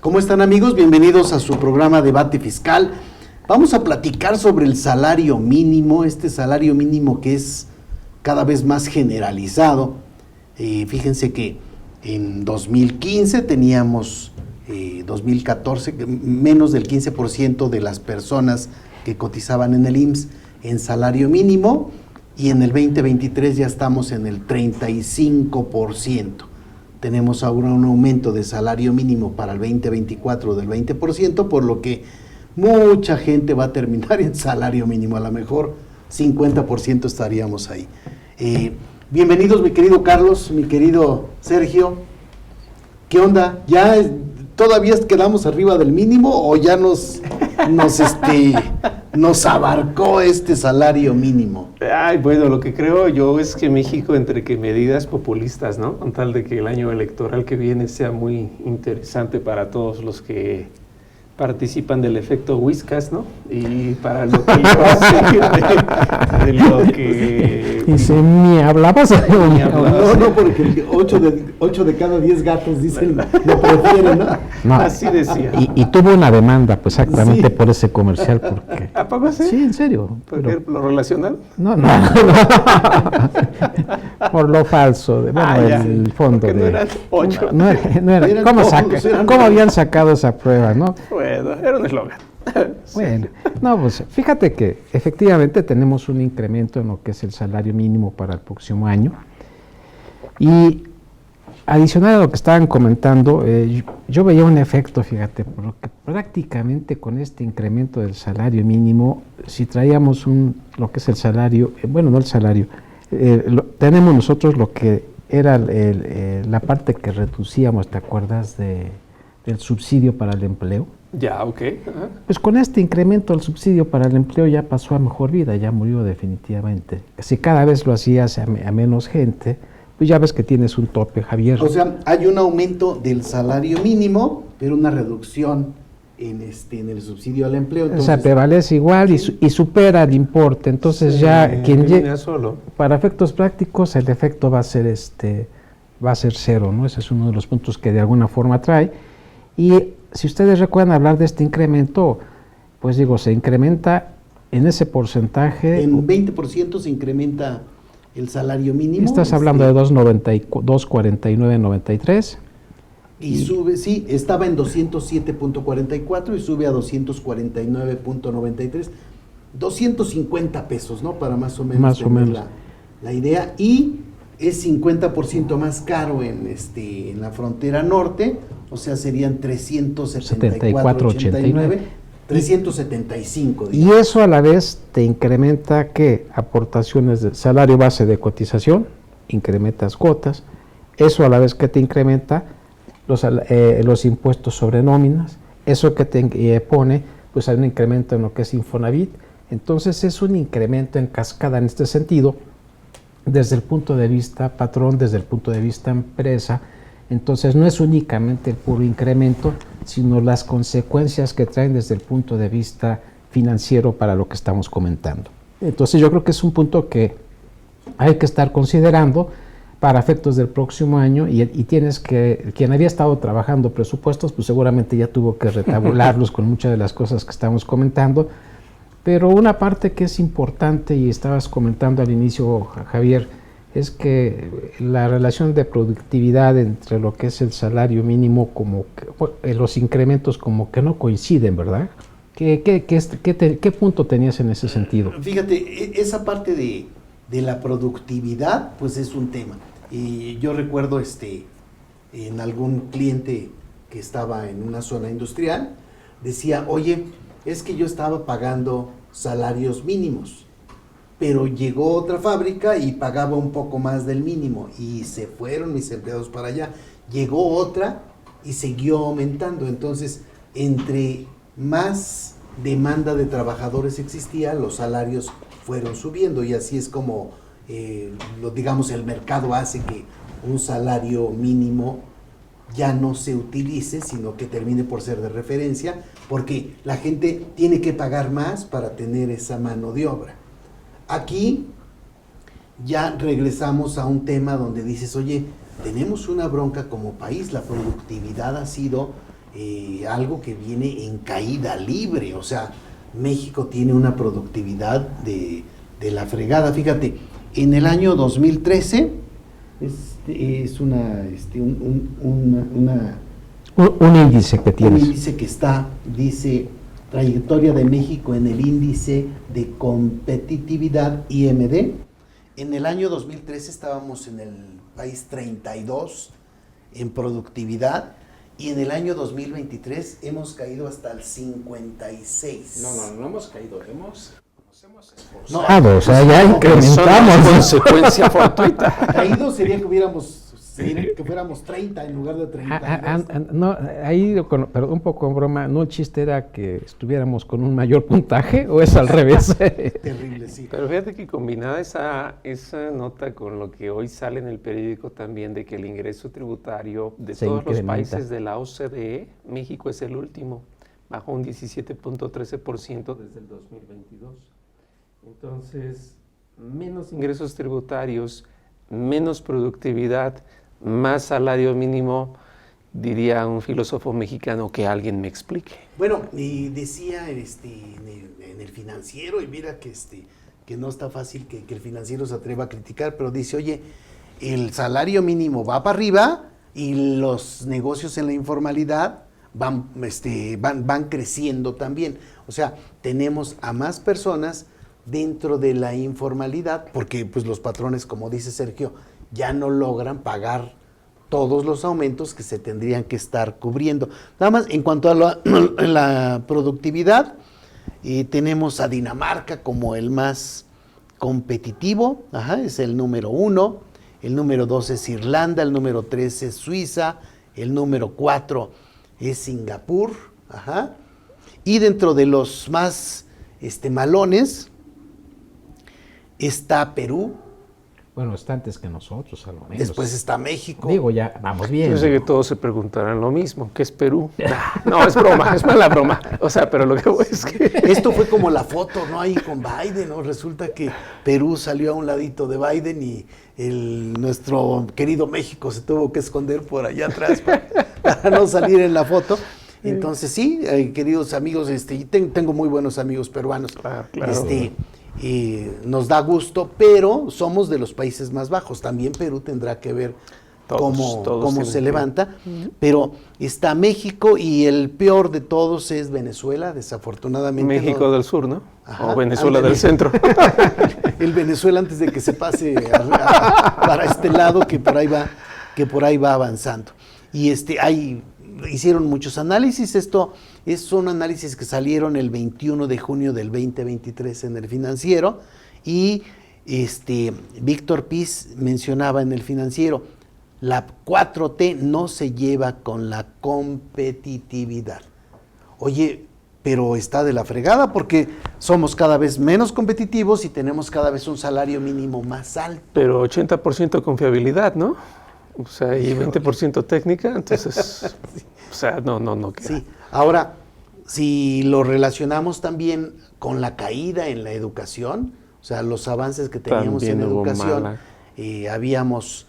¿Cómo están, amigos? Bienvenidos a su programa Debate Fiscal. Vamos a platicar sobre el salario mínimo, este salario mínimo que es cada vez más generalizado. Fíjense que en 2015 teníamos, 2014, menos del 15% de las personas que cotizaban en el IMSS en salario mínimo, y en el 2023 ya estamos en el 35%. Tenemos ahora un aumento de salario mínimo para el 2024 del 20%, por lo que mucha gente va a terminar en salario mínimo, a lo mejor 50% estaríamos ahí. Bienvenidos, mi querido Carlos, mi querido Sergio. ¿Qué onda? ¿Ya todavía quedamos arriba del mínimo o ya nos abarcó este salario mínimo? Ay, bueno, lo que creo yo es que México, entre que medidas populistas, ¿no? Con tal de que el año electoral que viene sea muy interesante para todos los que participan del efecto Whiskas, ¿no? Y para lo que yo de lo que... Y si ni hablabas. No, porque 8 de cada 10 gatos dicen lo prefieren, ¿no? No. Así decía. Y tuvo una demanda, pues exactamente Sí. por ese comercial, porque... ¿A poco sí? Sí, en serio. ¿Por qué lo relacional? No. Por lo falso, el fondo porque de... no eran 8. No era. Eran ¿Cómo, todos, eran ¿Cómo habían sacado esa prueba, no? Bueno, era un eslogan. Bueno, no, pues fíjate que efectivamente tenemos un incremento en lo que es el salario mínimo para el próximo año. Y adicional a lo que estaban comentando, yo veía un efecto, fíjate, porque prácticamente con este incremento del salario mínimo, si traíamos lo que es el salario, no el salario, tenemos nosotros lo que era la parte que reducíamos, ¿te acuerdas del subsidio para el empleo? Ya, ok. Ajá. Pues con este incremento del subsidio para el empleo ya pasó a mejor vida, ya murió definitivamente. Si cada vez lo hacías a menos gente, pues ya ves que tienes un tope, Javier. O sea, hay un aumento del salario mínimo, pero una reducción en el subsidio al empleo. Entonces, O sea, prevalece igual y supera el importe. Entonces ya quien llega solo. para efectos prácticos el efecto va a ser cero, ¿no? Ese es uno de los puntos que de alguna forma trae. Y si ustedes recuerdan hablar de este incremento, pues digo, se incrementa en ese porcentaje. En 20% se incrementa el salario mínimo. Estás hablando de 249.93. Y sube, sí, estaba en 207.44 y sube a 249.93. 250 pesos, ¿no? Para más o menos la idea. Y es 50% más caro en la frontera norte, o sea, serían 374.89, 375. Y eso a la vez te incrementa, ¿qué? Aportaciones de salario base de cotización, incrementas cuotas, eso a la vez que te incrementa los impuestos sobre nóminas, eso que te pone, pues hay un incremento en lo que es Infonavit. Entonces es un incremento en cascada en este sentido, desde el punto de vista patrón, desde el punto de vista empresa. Entonces no es únicamente el puro incremento, sino las consecuencias que traen desde el punto de vista financiero para lo que estamos comentando. Entonces yo creo que es un punto que hay que estar considerando para efectos del próximo año, y quien había estado trabajando presupuestos, pues seguramente ya tuvo que retabularlos con muchas de las cosas que estamos comentando. Pero una parte que es importante, y estabas comentando al inicio, Javier, es que la relación de productividad entre lo que es el salario mínimo, como que, los incrementos como que no coinciden, ¿verdad? ¿Qué punto tenías en ese sentido? Fíjate, esa parte de la productividad, pues es un tema. Y yo recuerdo en algún cliente que estaba en una zona industrial, decía, oye, es que yo estaba pagando salarios mínimos, pero llegó otra fábrica y pagaba un poco más del mínimo y se fueron mis empleados para allá. Llegó otra y siguió aumentando. Entonces, entre más demanda de trabajadores existía, los salarios fueron subiendo, y así es como, digamos, el mercado hace que un salario mínimo ya no se utilice, sino que termine por ser de referencia, porque la gente tiene que pagar más para tener esa mano de obra. Aquí ya regresamos a un tema donde dices, oye, tenemos una bronca como país, la productividad ha sido algo que viene en caída libre. O sea, México tiene una productividad de la fregada. Fíjate, en el año 2013 es un índice que tienes. Un índice que dice trayectoria de México en el índice de competitividad IMD. En el año 2013 estábamos en el país 32 en productividad y en el año 2023 hemos caído hasta el 56. No hemos caído, nos hemos esforzado. O sea, ya incrementamos. Consecuencia fortuita. Caído sería que fuéramos 30 en lugar de 30. No, ahí, pero un poco en broma, ¿no el chiste era que estuviéramos con un mayor puntaje o es al revés? Terrible, sí. Pero fíjate que combinada esa nota con lo que hoy sale en el periódico también de que el ingreso tributario de todos los países de la OCDE, México es el último, bajó un 17.13% desde el 2022. Entonces, menos ingresos tributarios, menos productividad, más salario mínimo, diría un filósofo mexicano, que alguien me explique. Bueno, y decía en el Financiero, y mira que no está fácil que el Financiero se atreva a criticar, pero dice, oye, el salario mínimo va para arriba y los negocios en la informalidad van creciendo también. O sea, tenemos a más personas dentro de la informalidad, porque pues los patrones, como dice Sergio, ya no logran pagar todos los aumentos que se tendrían que estar cubriendo. Nada más, en cuanto a la productividad, tenemos a Dinamarca como el más competitivo, es el número 1, el número 2 es Irlanda, el número 3 es Suiza, el número 4 es Singapur, y dentro de los más malones está Perú. Bueno, está antes que nosotros, a lo menos. Después está México. Digo, ya vamos bien. Yo sé que todos se preguntarán lo mismo, ¿qué es Perú? No, es broma, es mala broma. O sea, pero lo que voy es que... Esto fue como la foto, ¿no? Ahí con Biden, ¿no? Resulta que Perú salió a un ladito de Biden y nuestro querido México se tuvo que esconder por allá atrás para no salir en la foto. Entonces, sí, queridos amigos, tengo muy buenos amigos peruanos. Claro. Nos da gusto, pero somos de los países más bajos. También Perú tendrá que ver cómo se levanta. Pero está México y el peor de todos es Venezuela, desafortunadamente. México del Sur, ¿no? O Venezuela del centro. El Venezuela antes de que se pase para este lado, que por ahí va avanzando. Y hicieron muchos análisis. Son análisis que salieron el 21 de junio del 2023 en el Financiero, y Víctor Piz mencionaba en el Financiero, la 4T no se lleva con la competitividad. Oye, pero está de la fregada porque somos cada vez menos competitivos y tenemos cada vez un salario mínimo más alto. Pero 80% confiabilidad, ¿no? O sea, y 20% técnica, entonces, o sea, no queda. Sí, ahora, si lo relacionamos también con la caída en la educación, o sea, los avances que teníamos también en educación, habíamos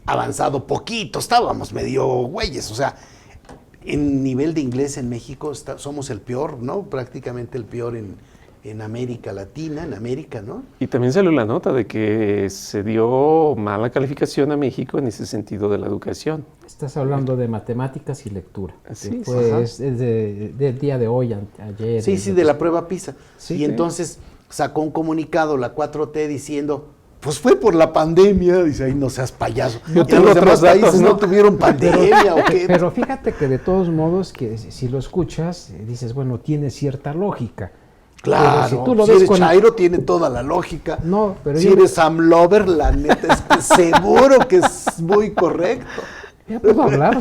avanzado poquito, estábamos medio güeyes, o sea, en nivel de inglés en México somos el peor, ¿no? Prácticamente el peor en América Latina, en América, ¿no? Y también salió la nota de que se dio mala calificación a México en ese sentido de la educación. Estás hablando de matemáticas y lectura. Sí, es del día de hoy, ayer. Sí, de la prueba PISA. Sí, y entonces sacó un comunicado la 4T diciendo, pues fue por la pandemia. Dice, ay, no seas payaso. Yo tengo los otros demás países datos, no tuvieron pandemia o qué. Pero fíjate que de todos modos, que si lo escuchas, dices, bueno, tiene cierta lógica. Claro, si tú lo si ves eres Chairo tiene toda la lógica. No, pero si eres Sam Lover, la neta es que seguro que es muy correcto. Ya puedo hablar.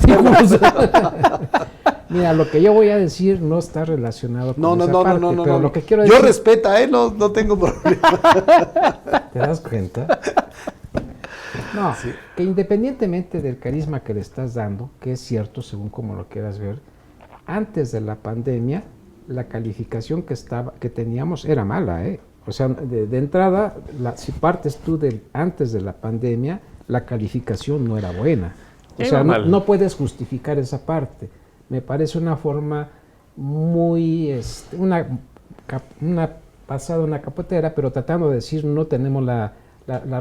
Mira, lo que yo voy a decir no está relacionado con esa parte, pero lo que quiero decir... Yo respeta, no tengo problema. ¿Te das cuenta? No, sí. Que independientemente del carisma que le estás dando, que es cierto según como lo quieras ver, antes de la pandemia, la calificación que teníamos era mala, ¿eh? O sea, de entrada, si partes tú antes de la pandemia, la calificación no era buena. O sea, no puedes justificar esa parte. me parece una forma muy, una pasada, una capotera, pero tratando de decir no tenemos la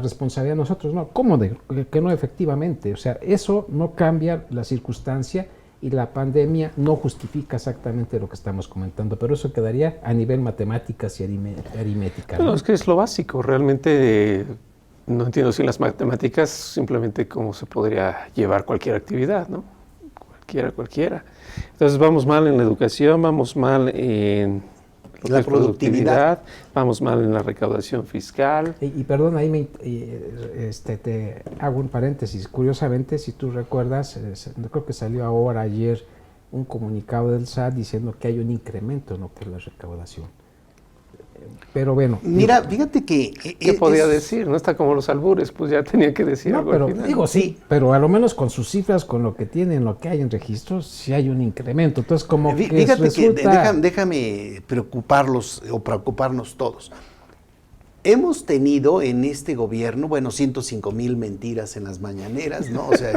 responsabilidad nosotros, no, ¿cómo que no efectivamente? O sea, eso no cambia la circunstancia y la pandemia no justifica exactamente lo que estamos comentando, pero eso quedaría a nivel matemáticas y aritmética. No, ¿no? es que es lo básico, realmente no entiendo sin las matemáticas simplemente cómo se podría llevar cualquier actividad, ¿no? Cualquiera. Entonces vamos mal en la educación, vamos mal en la productividad, vamos mal en la recaudación fiscal. Y perdón, ahí te hago un paréntesis. Curiosamente, si tú recuerdas, creo que salió ayer un comunicado del SAT diciendo que hay un incremento en lo que es la recaudación. Pero bueno. Mira, fíjate que... ¿Qué podía decir? No está como los albures, pues ya tenía que decir algo pero al final. digo sí, pero a lo menos con sus cifras, con lo que tienen, lo que hay en registros, sí hay un incremento. Entonces, como que fíjate resulta... que déjame preocuparnos todos. Hemos tenido en este gobierno, 105,000 mentiras en las mañaneras, ¿no? O sea,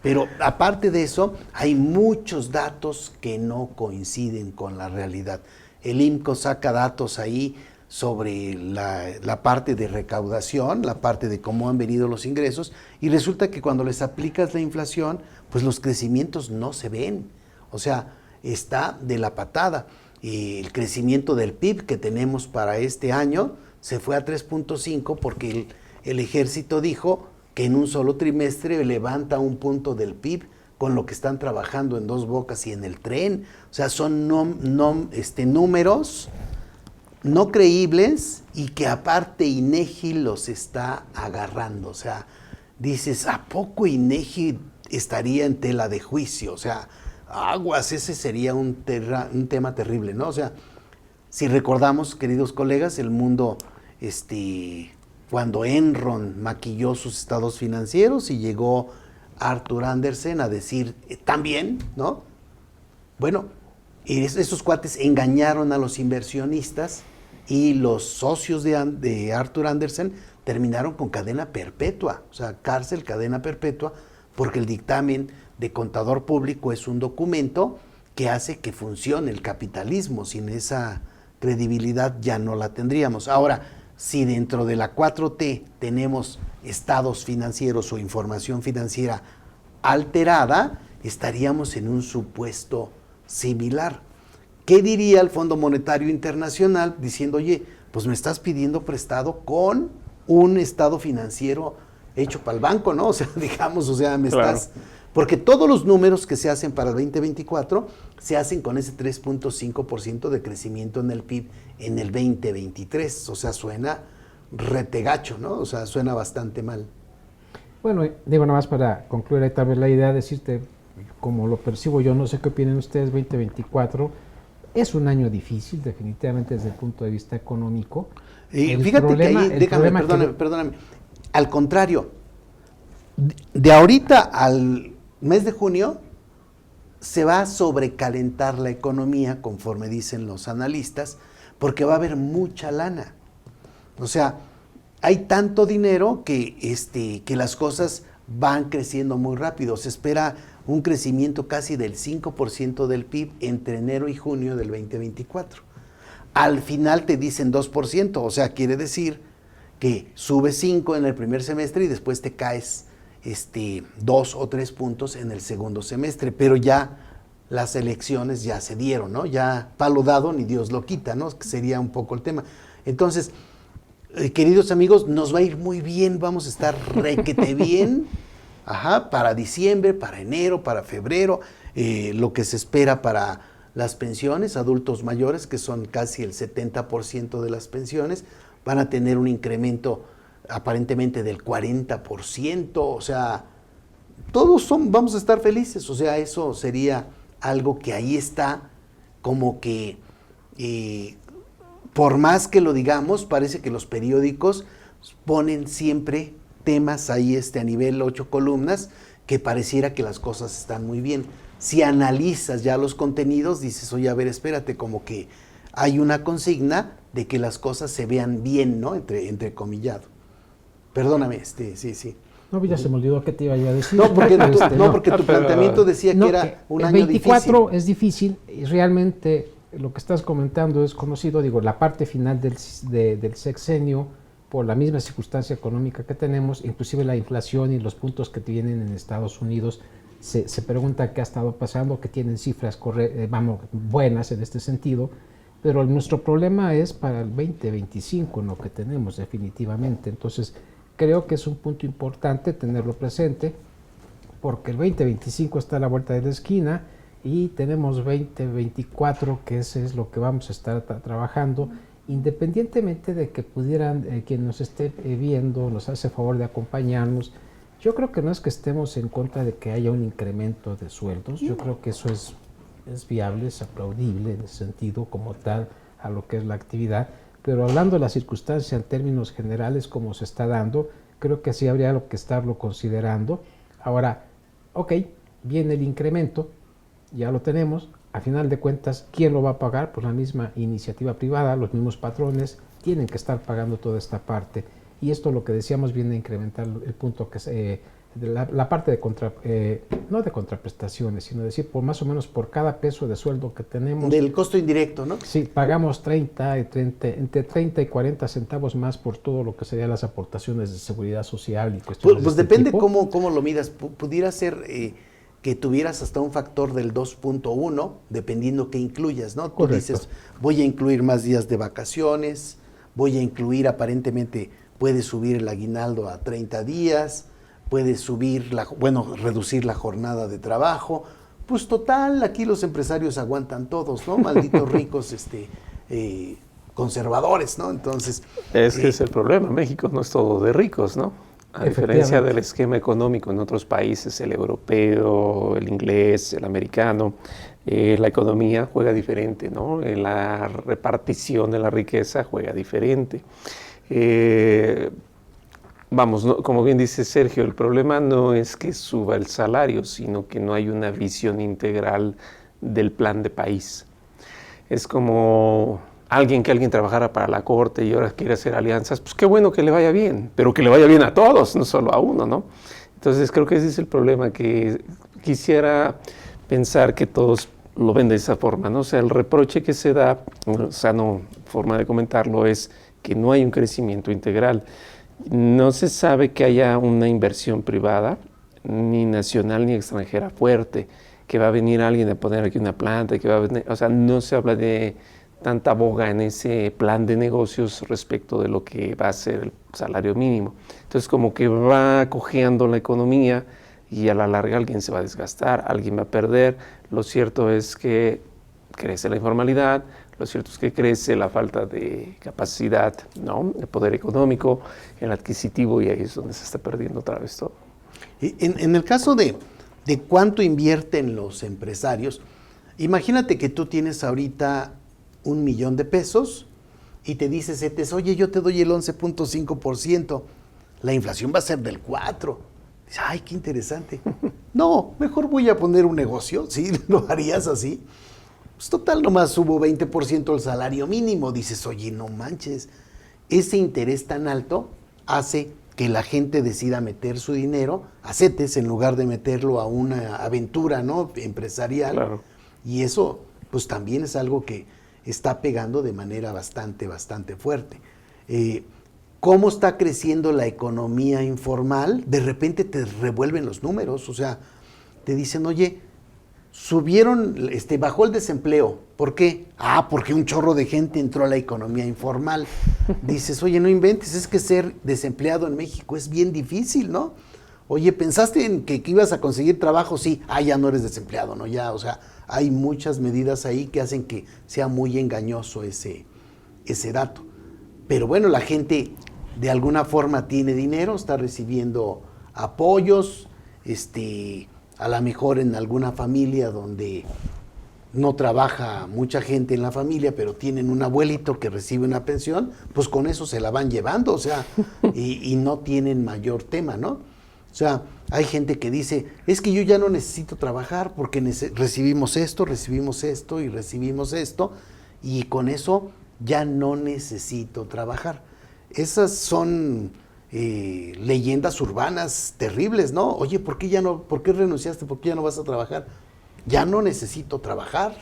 pero aparte de eso, hay muchos datos que no coinciden con la realidad. El IMCO saca datos ahí sobre la parte de recaudación, la parte de cómo han venido los ingresos, y resulta que cuando les aplicas la inflación, pues los crecimientos no se ven. O sea, está de la patada. Y el crecimiento del PIB que tenemos para este año se fue a 3.5 porque el ejército dijo que en un solo trimestre levanta 1 punto del PIB con lo que están trabajando en Dos Bocas y en el Tren. O sea, son números no creíbles y que aparte INEGI los está agarrando. O sea, dices, ¿a poco INEGI estaría en tela de juicio? O sea, aguas, ese sería un tema terrible, ¿no? O sea, si recordamos, queridos colegas, el mundo, cuando Enron maquilló sus estados financieros y llegó Arthur Andersen a decir también, ¿no? Bueno, esos cuates engañaron a los inversionistas y los socios de Arthur Andersen terminaron con cadena perpetua, o sea, cárcel, cadena perpetua, porque el dictamen de contador público es un documento que hace que funcione el capitalismo. Sin esa credibilidad ya no la tendríamos. Ahora, si dentro de la 4T tenemos estados financieros o información financiera alterada, estaríamos en un supuesto similar. ¿Qué diría el Fondo Monetario Internacional diciendo, oye, pues me estás pidiendo prestado con un estado financiero hecho para el banco, ¿no? O sea, digamos, estás... Porque todos los números que se hacen para el 2024 se hacen con ese 3.5% de crecimiento en el PIB en el 2023. O sea, suena retegacho, ¿no? O sea, suena bastante mal. Bueno, digo nada más para concluir ahí tal vez la idea, decirte, como lo percibo yo, no sé qué opinan ustedes, 2024 es un año difícil, definitivamente desde el punto de vista económico. Fíjate que ahí, perdóname, al contrario, de ahorita al mes de junio se va a sobrecalentar la economía, conforme dicen los analistas, porque va a haber mucha lana. O sea, hay tanto dinero que las cosas van creciendo muy rápido. Se espera un crecimiento casi del 5% del PIB entre enero y junio del 2024. Al final te dicen 2%, o sea, quiere decir que subes 5 en el primer semestre y después te caes 2 o 3 puntos en el segundo semestre, pero ya las elecciones ya se dieron, ¿no? Ya palo dado ni Dios lo quita, ¿no? Que sería un poco el tema. Entonces, queridos amigos, nos va a ir muy bien, vamos a estar requete bien, para diciembre, para enero, para febrero, lo que se espera para las pensiones, adultos mayores, que son casi el 70% de las pensiones, van a tener un incremento aparentemente del 40%, o sea, vamos a estar felices, o sea, eso sería algo que ahí está, como que, por más que lo digamos, parece que los periódicos ponen siempre temas ahí a nivel 8 columnas, que pareciera que las cosas están muy bien. Si analizas ya los contenidos, dices, oye, a ver, espérate, como que hay una consigna de que las cosas se vean bien, ¿no? Entrecomillado. Perdóname, sí. No, ya se me olvidó qué te iba yo a decir. No, porque, Este, porque tu planteamiento decía no, que era un el año 24 difícil. es difícil y realmente lo que estás comentando es conocido, digo, la parte final del sexenio, por la misma circunstancia económica que tenemos, inclusive la inflación y los puntos que tienen en Estados Unidos, se pregunta qué ha estado pasando, que tienen cifras buenas en este sentido, pero nuestro problema es para el 2025 en lo que tenemos definitivamente. Entonces, creo que es un punto importante tenerlo presente, porque el 2025 está a la vuelta de la esquina y tenemos 2024, que ese es lo que vamos a estar trabajando, independientemente de que pudieran, quien nos esté viendo, nos hace favor de acompañarnos. Yo creo que no es que estemos en contra de que haya un incremento de sueldos, yo creo que eso es viable, es aplaudible en ese sentido como tal a lo que es la actividad, pero hablando de la circunstancia en términos generales como se está dando, creo que sí habría que estarlo considerando. Ahora, ok, viene el incremento, ya lo tenemos, a final de cuentas, ¿quién lo va a pagar? Pues la misma iniciativa privada, los mismos patrones tienen que estar pagando toda esta parte. Y esto, lo que decíamos, viene a incrementar el punto que es la parte de no de contraprestaciones, sino decir, por más o menos por cada peso de sueldo que tenemos. Del costo indirecto, ¿no? Sí, pagamos entre 30 y 40 centavos más por todo lo que serían las aportaciones de seguridad social y cuestiones Pues de este depende tipo. cómo lo midas. Pudiera ser que tuvieras hasta un factor del 2.1, dependiendo qué incluyas, ¿no? Tú Correcto. dices, voy a incluir más días de vacaciones, voy a incluir, aparentemente, puedes subir el aguinaldo a 30 días, puedes reducir la jornada de trabajo. Pues total, aquí los empresarios aguantan todos, ¿no? Malditos ricos, conservadores, ¿no? Entonces... Es que es el problema, México no es todo de ricos, ¿no? A diferencia del esquema económico en otros países, el europeo, el inglés, el americano, la economía juega diferente, ¿no? La repartición de la riqueza juega diferente. Como bien dice Sergio, el problema no es que suba el salario, sino que no hay una visión integral del plan de país. Es como alguien trabajara para la corte y ahora quiere hacer alianzas, pues qué bueno que le vaya bien, pero que le vaya bien a todos, no solo a uno, ¿no? Entonces creo que ese es el problema, que quisiera pensar que todos lo ven de esa forma, ¿no? O sea, el reproche que se da, sano forma de comentarlo, es que no hay un crecimiento integral. No se sabe que haya una inversión privada, ni nacional ni extranjera fuerte, que va a venir alguien a poner aquí una planta, que va a venir, o sea, no se habla de tanta boga en ese plan de negocios respecto de lo que va a ser el salario mínimo. Entonces, como que va cojeando la economía y a la larga alguien se va a desgastar, alguien va a perder. Lo cierto es que crece la informalidad, lo cierto es que crece la falta de capacidad, ¿no?, de poder económico, el adquisitivo, y ahí es donde se está perdiendo otra vez todo. En el caso de cuánto invierten los empresarios, imagínate que tú tienes ahorita 1 millón de pesos y te dice CETES, oye, yo te doy el 11.5%, la inflación va a ser del 4%. Dices, ay, qué interesante. No, mejor voy a poner un negocio, ¿sí? ¿Lo harías así? Pues total, nomás subo 20% el salario mínimo. Dices, oye, no manches. Ese interés tan alto hace que la gente decida meter su dinero a CETES en lugar de meterlo a una aventura, ¿no?, empresarial. Claro. Y eso, pues también es algo que está pegando de manera bastante fuerte. ¿Cómo está creciendo la economía informal? De repente te revuelven los números, o sea, te dicen, oye, bajó el desempleo. ¿Por qué? Porque un chorro de gente entró a la economía informal. Dices, oye, no inventes, es que ser desempleado en México es bien difícil, ¿no? Oye, ¿pensaste en que ibas a conseguir trabajo? Sí, ya no eres desempleado, ¿no? Ya, o sea, hay muchas medidas ahí que hacen que sea muy engañoso ese dato. Pero bueno, la gente de alguna forma tiene dinero, está recibiendo apoyos, a lo mejor en alguna familia donde no trabaja mucha gente en la familia, pero tienen un abuelito que recibe una pensión, pues con eso se la van llevando, o sea, y no tienen mayor tema, ¿no? O sea, hay gente que dice, es que yo ya no necesito trabajar porque recibimos esto y recibimos esto, y con eso ya no necesito trabajar. Esas son leyendas urbanas terribles, ¿no? Oye, ¿por qué renunciaste? ¿Por qué ya no vas a trabajar? Ya no necesito trabajar.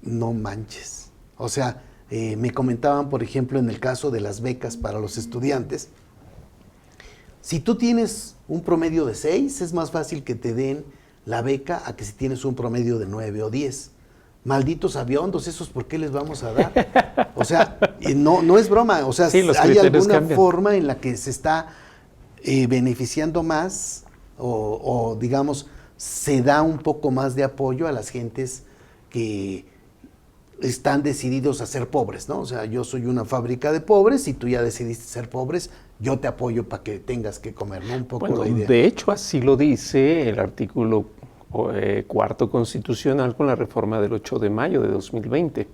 No manches. O sea, me comentaban, por ejemplo, en el caso de las becas para los estudiantes, si tú tienes un promedio de 6, es más fácil que te den la beca a que si tienes un promedio de 9 o 10. Malditos aviondos, ¿esos por qué les vamos a dar? O sea, no es broma, o sea, Sí, hay alguna cambian. forma en la que se está beneficiando más o digamos, se da un poco más de apoyo a las gentes que están decididos a ser pobres, ¿no? O sea, yo soy una fábrica de pobres y tú ya decidiste ser pobres, yo te apoyo para que tengas que comer, ¿no? Un poco Bueno, la idea. de hecho, así lo dice el artículo 4º constitucional con la reforma del 8 de mayo de 2020,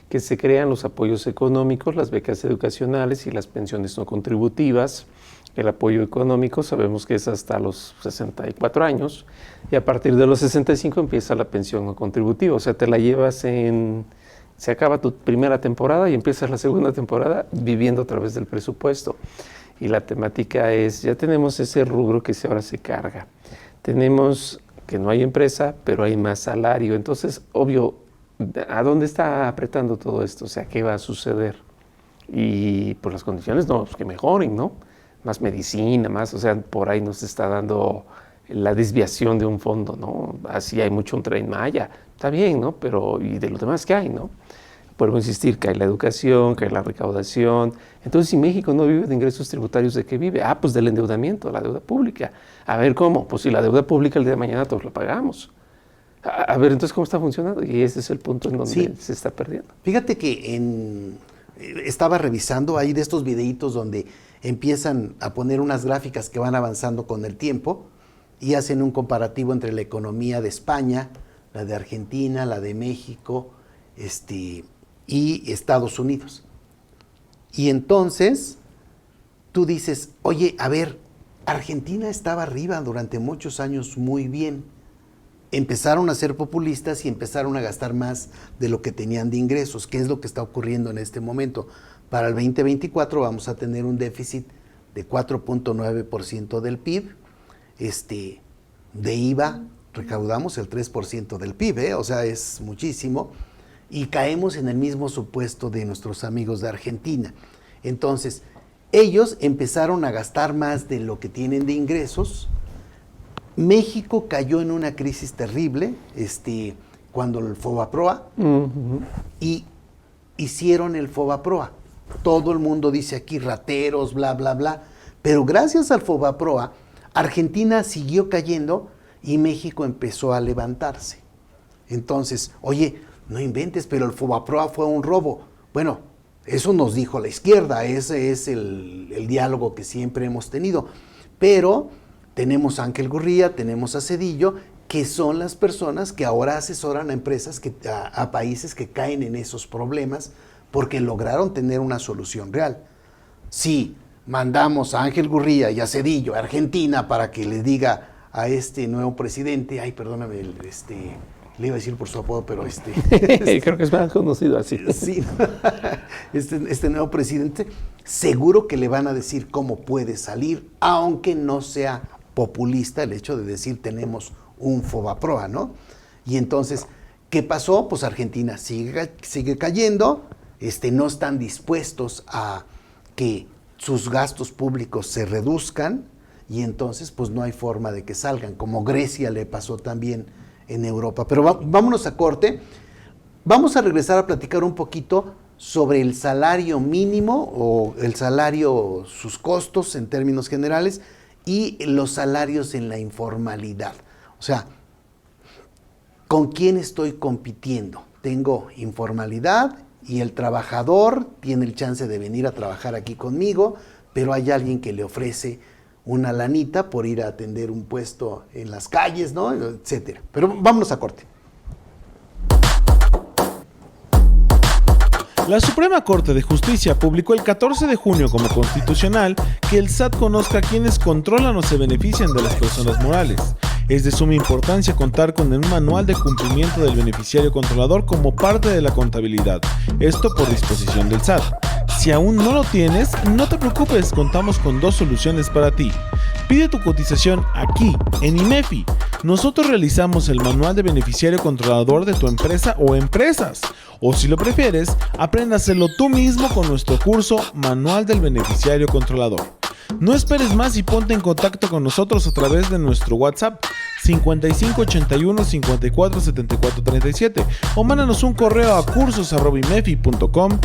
que se crean los apoyos económicos, las becas educacionales y las pensiones no contributivas. El apoyo económico sabemos que es hasta los 64 años y a partir de los 65 empieza la pensión no contributiva, o sea, te la llevas se acaba tu primera temporada y empiezas la segunda temporada viviendo a través del presupuesto. Y la temática es, ya tenemos ese rubro que ahora se carga. Tenemos que no hay empresa, pero hay más salario. Entonces, obvio, ¿a dónde está apretando todo esto? O sea, ¿qué va a suceder? Y pues las condiciones, no, pues que mejoren, ¿no? Más medicina, más, o sea, por ahí nos está dando la desviación de un fondo, ¿no? Así hay mucho un Tren Maya, está bien, ¿no? Pero, ¿y de lo demás qué hay, no? Vuelvo a insistir, que hay la educación, que hay la recaudación. Entonces, si México no vive de ingresos tributarios, ¿de qué vive? Pues del endeudamiento, la deuda pública. A ver, ¿cómo? Pues si la deuda pública el día de mañana todos la pagamos. A ver, entonces, ¿cómo está funcionando? Y ese es el punto en donde se está perdiendo. Fíjate que estaba revisando ahí de estos videitos donde empiezan a poner unas gráficas que van avanzando con el tiempo y hacen un comparativo entre la economía de España, la de Argentina, la de México, y Estados Unidos. Y entonces tú dices, oye, a ver, Argentina estaba arriba durante muchos años muy bien. Empezaron a ser populistas y empezaron a gastar más de lo que tenían de ingresos. ¿Qué es lo que está ocurriendo en este momento? Para el 2024 vamos a tener un déficit de 4.9% del PIB. De IVA recaudamos el 3% del PIB, o sea, es muchísimo. Y caemos en el mismo supuesto de nuestros amigos de Argentina. Entonces, ellos empezaron a gastar más de lo que tienen de ingresos. México cayó en una crisis terrible cuando el FOBAPROA y hicieron el FOBAPROA. Todo el mundo dice aquí rateros, bla, bla, bla. Pero gracias al FOBAPROA, Argentina siguió cayendo y México empezó a levantarse. Entonces, oye, no inventes, pero el FOBAPROA fue un robo. Bueno, eso nos dijo la izquierda, ese es el diálogo que siempre hemos tenido. Pero tenemos a Ángel Gurría, tenemos a Zedillo, que son las personas que ahora asesoran a empresas, a países que caen en esos problemas porque lograron tener una solución real. Si mandamos a Ángel Gurría y a Zedillo a Argentina para que le diga a este nuevo presidente, perdóname, le iba a decir por su apodo, pero creo que es más conocido así. Sí, este nuevo presidente, seguro que le van a decir cómo puede salir, aunque no sea populista el hecho de decir tenemos un FOBAPROA, ¿no? Y entonces, ¿qué pasó? Pues Argentina sigue cayendo, no están dispuestos a que sus gastos públicos se reduzcan y entonces pues no hay forma de que salgan, como Grecia le pasó también en Europa. Pero vámonos a corte. Vamos a regresar a platicar un poquito sobre el salario mínimo o el salario, sus costos en términos generales y los salarios en la informalidad. O sea, ¿con quién estoy compitiendo? Tengo informalidad y el trabajador tiene el chance de venir a trabajar aquí conmigo, pero hay alguien que le ofrece una lanita por ir a atender un puesto en las calles, ¿no? Etcétera. Pero vámonos a corte. La Suprema Corte de Justicia publicó el 14 de junio como constitucional que el SAT conozca a quienes controlan o se benefician de las personas morales. Es de suma importancia contar con un manual de cumplimiento del beneficiario controlador como parte de la contabilidad, esto por disposición del SAT. Si aún no lo tienes, no te preocupes, contamos con 2 soluciones para ti. Pide tu cotización aquí, en IMEFI. Nosotros realizamos el manual de beneficiario controlador de tu empresa o empresas. O si lo prefieres, apréndaselo tú mismo con nuestro curso Manual del Beneficiario Controlador. No esperes más y ponte en contacto con nosotros a través de nuestro WhatsApp 5581 54 74 37 o mándanos un correo a cursos@imefi.com.mx.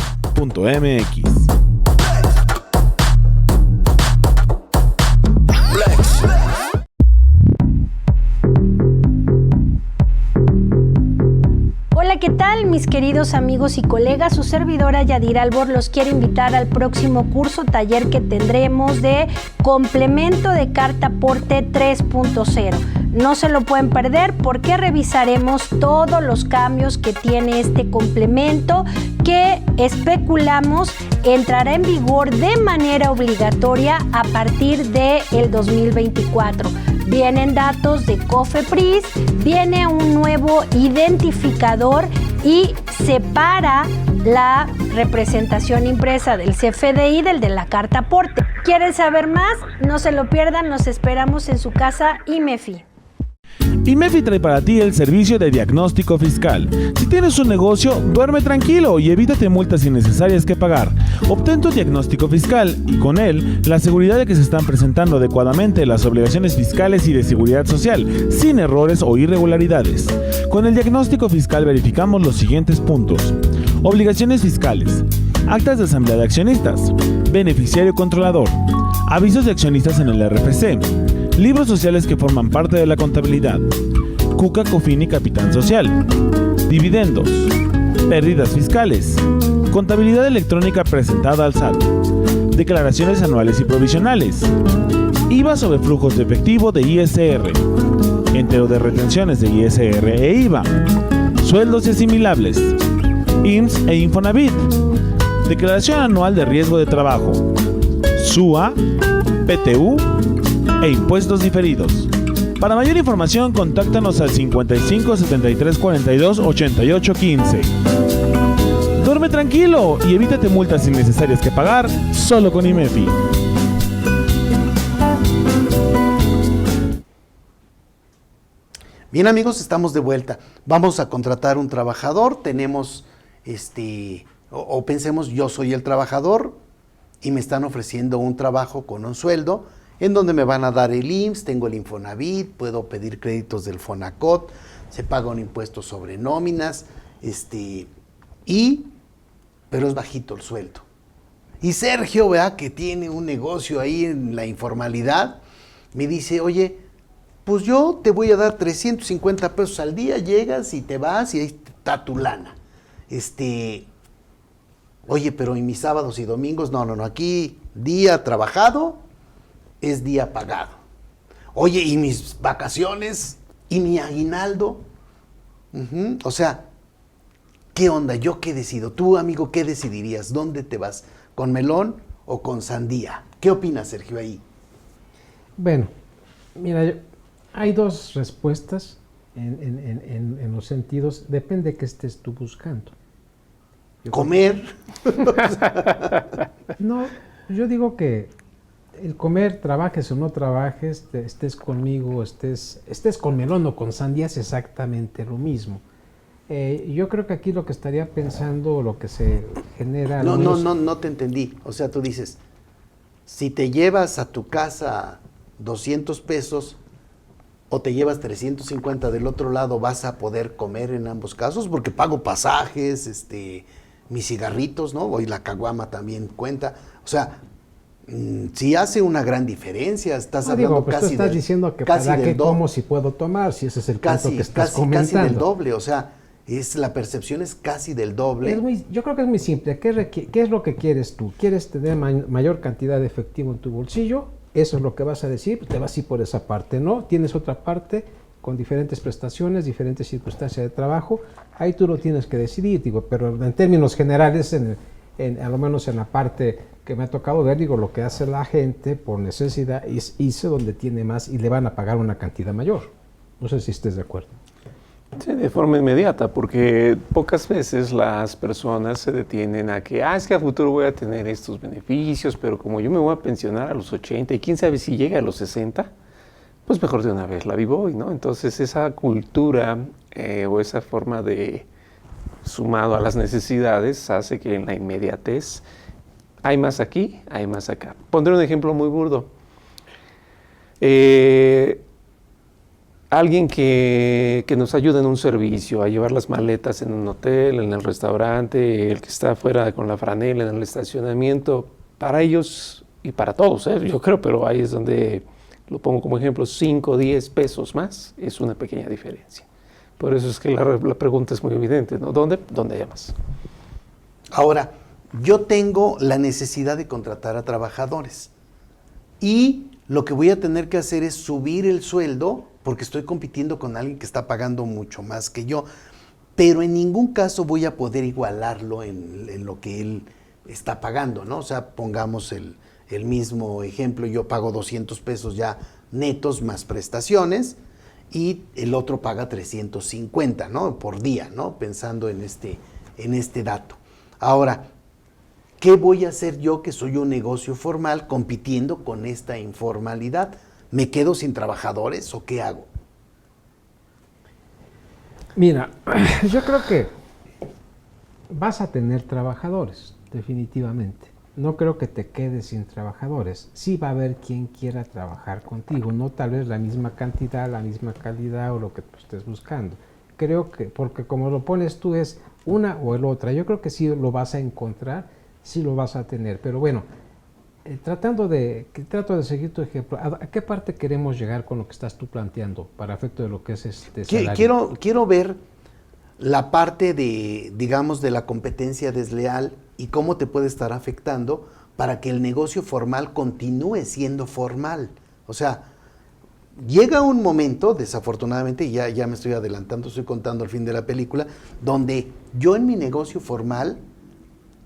Hola, ¿qué tal mis queridos amigos y colegas? Su servidora Yadira Albor los quiere invitar al próximo curso taller que tendremos de complemento de carta aporte 3.0. No se lo pueden perder porque revisaremos todos los cambios que tiene este complemento que especulamos entrará en vigor de manera obligatoria a partir del 2024. Vienen datos de COFEPRIS, viene un nuevo identificador y separa la representación impresa del CFDI del de la carta aporte. ¿Quieren saber más? No se lo pierdan, nos esperamos en su casa IMEFI. IMEFI trae para ti el servicio de diagnóstico fiscal. Si tienes un negocio, duerme tranquilo y evítate multas innecesarias que pagar. Obtén tu diagnóstico fiscal y con él la seguridad de que se están presentando adecuadamente las obligaciones fiscales y de seguridad social, sin errores o irregularidades. Con el diagnóstico fiscal verificamos los siguientes puntos: obligaciones fiscales, actas de asamblea de accionistas, beneficiario controlador, avisos de accionistas en el RFC, libros sociales que forman parte de la contabilidad, CUCA, COFIN y Capitán Social, dividendos, pérdidas fiscales, contabilidad electrónica presentada al SAT, declaraciones anuales y provisionales, IVA sobre flujos de efectivo de ISR, entero de retenciones de ISR e IVA, sueldos y asimilables, IMSS e Infonavit, declaración anual de riesgo de trabajo, SUA, PTU e impuestos diferidos. Para mayor información, contáctanos al 55 73 42 88 15. Duerme tranquilo y evítate multas innecesarias que pagar solo con IMEFI. Bien, amigos, estamos de vuelta. Vamos a contratar un trabajador. Tenemos, o pensemos, yo soy el trabajador y me están ofreciendo un trabajo con un sueldo en donde me van a dar el IMSS, tengo el Infonavit, puedo pedir créditos del Fonacot, se paga un impuesto sobre nóminas, pero es bajito el sueldo. Y Sergio, ¿verdad?, que tiene un negocio ahí en la informalidad, me dice, oye, pues yo te voy a dar 350 pesos al día, llegas y te vas y ahí está tu lana. Oye, pero en mis sábados y domingos, no, aquí día trabajado es día pagado. Oye, ¿y mis vacaciones? ¿Y mi aguinaldo? O sea, ¿qué onda? ¿Yo qué decido? Tú, amigo, ¿qué decidirías? ¿Dónde te vas? ¿Con melón o con sandía? ¿Qué opinas, Sergio, ahí? Bueno, mira, hay dos respuestas en los sentidos. Depende de qué estés tú buscando. ¿Comer? No, yo digo que el comer, trabajes o no trabajes, estés conmigo, estés con melón o con sandía, es exactamente lo mismo. Yo creo que aquí lo que estaría pensando, lo que se genera... No te entendí. O sea, tú dices, si te llevas a tu casa 200 pesos o te llevas 350 del otro lado, ¿vas a poder comer en ambos casos? Porque pago pasajes, mis cigarritos, ¿no? Y la caguama también cuenta. O sea, sí hace una gran diferencia. Estás hablando pues casi tú estás diciendo que para qué como si puedo tomar, si ese es el punto que estás comentando. Casi del doble, o sea, la percepción es casi del doble. Yo creo que es muy simple. ¿Qué es lo que quieres tú? ¿Quieres tener mayor cantidad de efectivo en tu bolsillo? Eso es lo que vas a decir, pues te vas a ir por esa parte, ¿no? Tienes otra parte con diferentes prestaciones, diferentes circunstancias de trabajo, ahí tú lo tienes que decidir, pero en términos generales, a lo menos en la parte que me ha tocado ver, lo que hace la gente por necesidad es irse donde tiene más y le van a pagar una cantidad mayor. No sé si estés de acuerdo. Sí, de forma inmediata, porque pocas veces las personas se detienen a que, es que a futuro voy a tener estos beneficios, pero como yo me voy a pensionar a los 80 y quién sabe si llega a los 60, pues mejor de una vez la vivo hoy, ¿no? Entonces esa cultura o esa forma de, sumado a las necesidades, hace que en la inmediatez hay más aquí, hay más acá. Pondré un ejemplo muy burdo. Alguien que nos ayuda en un servicio, a llevar las maletas en un hotel, en el restaurante, el que está afuera con la franela en el estacionamiento, para ellos y para todos, yo creo, pero ahí es donde lo pongo como ejemplo, 5 o 10 pesos más es una pequeña diferencia. Por eso es que la pregunta es muy evidente, ¿no? ¿Dónde haya más? Ahora, yo tengo la necesidad de contratar a trabajadores y lo que voy a tener que hacer es subir el sueldo porque estoy compitiendo con alguien que está pagando mucho más que yo, pero en ningún caso voy a poder igualarlo en lo que él está pagando, ¿no? O sea, pongamos el mismo ejemplo, yo pago 200 pesos ya netos más prestaciones y el otro paga 350, ¿no? Por día, ¿no? Pensando en este dato. Ahora, ¿qué voy a hacer yo que soy un negocio formal compitiendo con esta informalidad? ¿Me quedo sin trabajadores o qué hago? Mira, yo creo que vas a tener trabajadores, definitivamente. No creo que te quedes sin trabajadores. Sí va a haber quien quiera trabajar contigo, no tal vez la misma cantidad, la misma calidad o lo que tú estés buscando. Creo que, porque como lo pones tú es una o el otra. Yo creo que sí lo vas a encontrar, sí lo vas a tener. Pero bueno, trato de seguir tu ejemplo. ¿A qué parte queremos llegar con lo que estás tú planteando para efecto de lo que es este salario? Quiero ver la parte de, digamos, de la competencia desleal y cómo te puede estar afectando para que el negocio formal continúe siendo formal. O sea, llega un momento, desafortunadamente, y ya me estoy adelantando, estoy contando el fin de la película, donde yo en mi negocio formal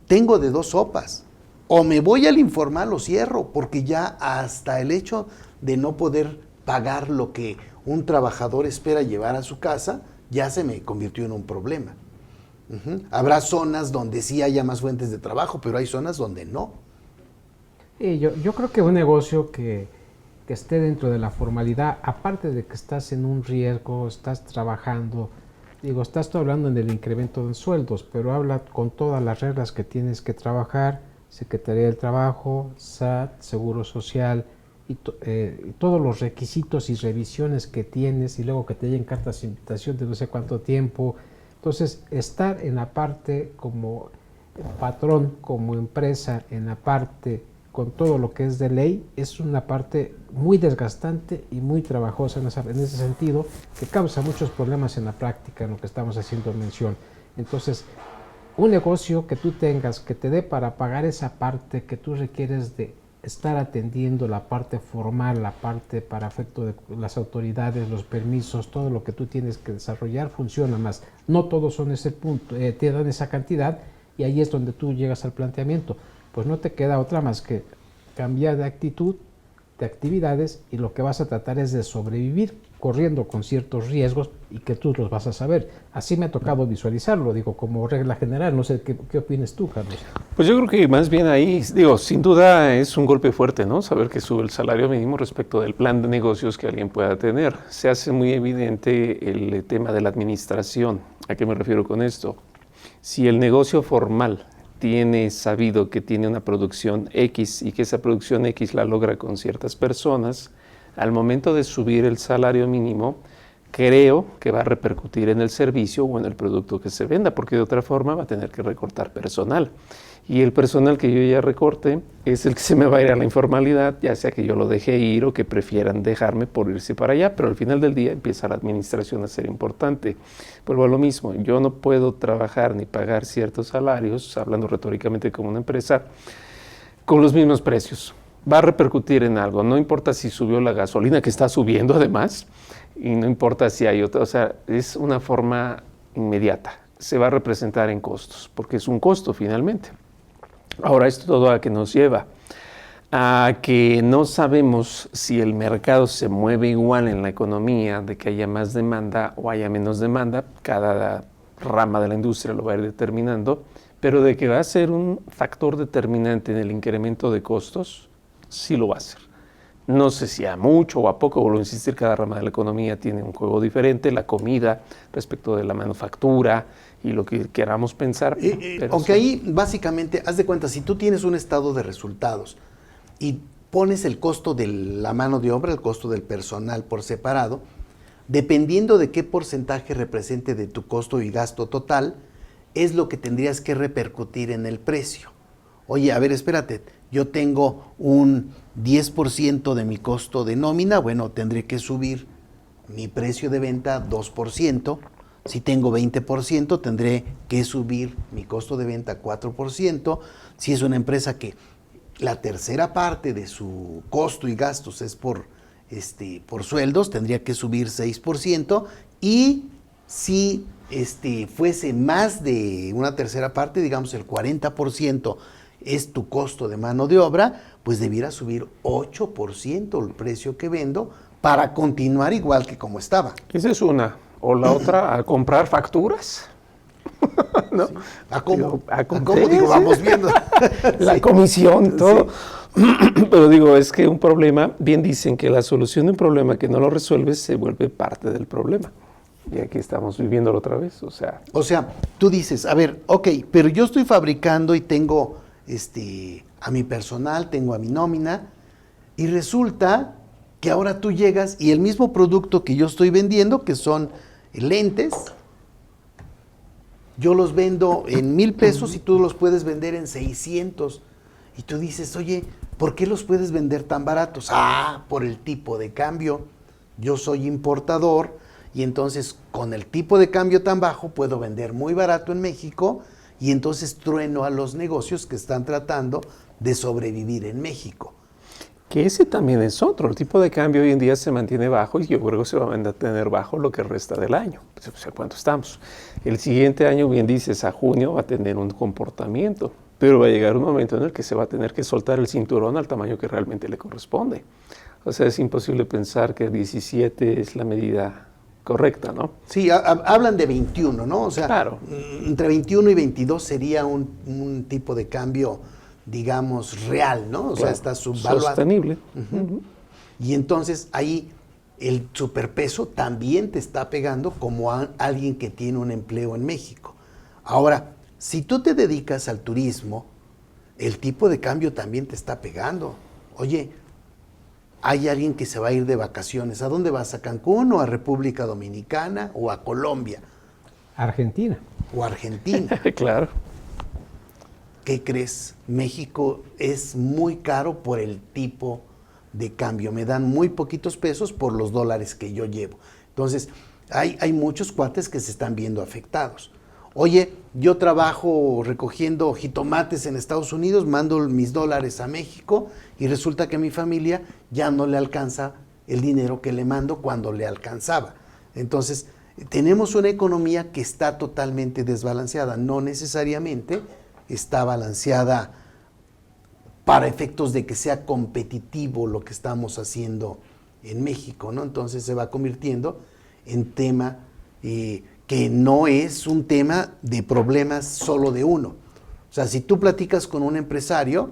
tengo de dos sopas. O me voy al informal o cierro, porque ya hasta el hecho de no poder pagar lo que un trabajador espera llevar a su casa, ya se me convirtió en un problema. Habrá zonas donde sí haya más fuentes de trabajo, pero hay zonas donde no. Yo creo que un negocio que esté dentro de la formalidad, aparte de que estás en un riesgo, estás trabajando, estás tú hablando en el incremento de sueldos, pero habla con todas las reglas que tienes que trabajar, Secretaría del Trabajo, SAT, Seguro Social, y todos los requisitos y revisiones que tienes, y luego que te lleguen cartas de invitación de no sé cuánto tiempo. Entonces, estar en la parte como patrón, como empresa, en la parte con todo lo que es de ley, es una parte muy desgastante y muy trabajosa en ese sentido, que causa muchos problemas en la práctica, en lo que estamos haciendo mención. Entonces, un negocio que tú tengas que te dé para pagar esa parte que tú requieres de estar atendiendo, la parte formal, la parte para efecto de las autoridades, los permisos, todo lo que tú tienes que desarrollar funciona más. No todos son ese punto, te dan esa cantidad y ahí es donde tú llegas al planteamiento. Pues no te queda otra más que cambiar de actitud, de actividades, y lo que vas a tratar es de sobrevivir corriendo con ciertos riesgos y que tú los vas a saber. Así me ha tocado visualizarlo, como regla general. No sé qué opinas tú, Carlos. Pues yo creo que más bien ahí, sin duda es un golpe fuerte, ¿no? Saber que sube el salario mínimo respecto del plan de negocios que alguien pueda tener. Se hace muy evidente el tema de la administración. ¿A qué me refiero con esto? Si el negocio formal tiene sabido que tiene una producción X y que esa producción X la logra con ciertas personas, al momento de subir el salario mínimo, creo que va a repercutir en el servicio o en el producto que se venda, porque de otra forma va a tener que recortar personal. Y el personal que yo ya recorte es el que se me va a ir a la informalidad, ya sea que yo lo deje ir o que prefieran dejarme por irse para allá, pero al final del día empieza la administración a ser importante. Vuelvo a lo mismo, yo no puedo trabajar ni pagar ciertos salarios, hablando retóricamente como una empresa, con los mismos precios. Va a repercutir en algo, no importa si subió la gasolina, que está subiendo además, y no importa si hay otra, o sea, es una forma inmediata, se va a representar en costos, porque es un costo finalmente. Ahora, esto todo a qué nos lleva, A que no sabemos si el mercado se mueve igual en la economía, de que haya más demanda o haya menos demanda, cada rama de la industria lo va a ir determinando, pero de que va a ser un factor determinante en el incremento de costos, sí lo va a ser. No sé si a mucho o a poco, vuelvo a insistir, cada rama de la economía tiene un juego diferente, la comida respecto de la manufactura y lo que queramos pensar. Aunque ahí básicamente, haz de cuenta, si tú tienes un estado de resultados y pones el costo de la mano de obra, el costo del personal por separado, dependiendo de qué porcentaje represente de tu costo y gasto total, es lo que tendrías que repercutir en el precio. Oye, a ver, espérate, yo tengo un 10% de mi costo de nómina, bueno, tendré que subir mi precio de venta 2%. Si tengo 20%, tendré que subir mi costo de venta 4%. Si es una empresa que la tercera parte de su costo y gastos es por sueldos, tendría que subir 6%. Y si fuese más de una tercera parte, digamos el 40%, es tu costo de mano de obra, pues debiera subir 8% el precio que vendo para continuar igual que como estaba. Esa es una. O la otra, a comprar facturas. ¿No? Sí. ¿A cómo? ¿A cómo? Digo, vamos viendo. La Sí. comisión, todo. Sí. Pero digo, es que un problema, bien dicen que la solución de un problema que no lo resuelves se vuelve parte del problema. Y aquí estamos viviéndolo otra vez, o sea, tú dices, a ver, ok, pero yo estoy fabricando y tengo a mi personal, tengo a mi nómina, y resulta que ahora tú llegas y el mismo producto que yo estoy vendiendo, que son lentes, yo los vendo en 1,000 pesos y tú los puedes vender en 600. Y tú dices, oye, ¿por qué los puedes vender tan baratos? Ah, por el tipo de cambio. Yo soy importador y entonces con el tipo de cambio tan bajo puedo vender muy barato en México y entonces trueno a los negocios que están tratando de sobrevivir en México. que ese también es otro. El tipo de cambio hoy en día se mantiene bajo y yo creo que se va a mantener bajo lo que resta del año. O sea, ¿cuánto estamos? El siguiente año, bien dices, a junio va a tener un comportamiento, pero va a llegar un momento en el que se va a tener que soltar el cinturón al tamaño que realmente le corresponde. O sea, es imposible pensar que 17 es la medida correcta, ¿no? Sí, hablan de 21, ¿no? O sea, claro, entre 21 y 22 sería un tipo de cambio, digamos, real, ¿no? O claro, sea, está subvaluado. sostenible. Uh-huh. Y entonces ahí el superpeso también te está pegando como a alguien que tiene un empleo en México. Ahora, si tú te dedicas al turismo, el tipo de cambio también te está pegando. Oye, hay alguien que se va a ir de vacaciones. ¿A dónde vas? ¿A Cancún o a República Dominicana o a Colombia? Argentina. O a Argentina. Claro. ¿Qué crees? México es muy caro por el tipo de cambio. Me dan muy poquitos pesos por los dólares que yo llevo. Entonces, hay muchos cuates que se están viendo afectados. Oye, yo trabajo recogiendo jitomates en Estados Unidos, mando mis dólares a México y resulta que a mi familia ya no le alcanza el dinero que le mando cuando le alcanzaba. Entonces, tenemos una economía que está totalmente desbalanceada. No necesariamente está balanceada para efectos de que sea competitivo lo que estamos haciendo en México, ¿no? Entonces se va convirtiendo en tema que no es un tema de problemas solo de uno. O sea, si tú platicas con un empresario,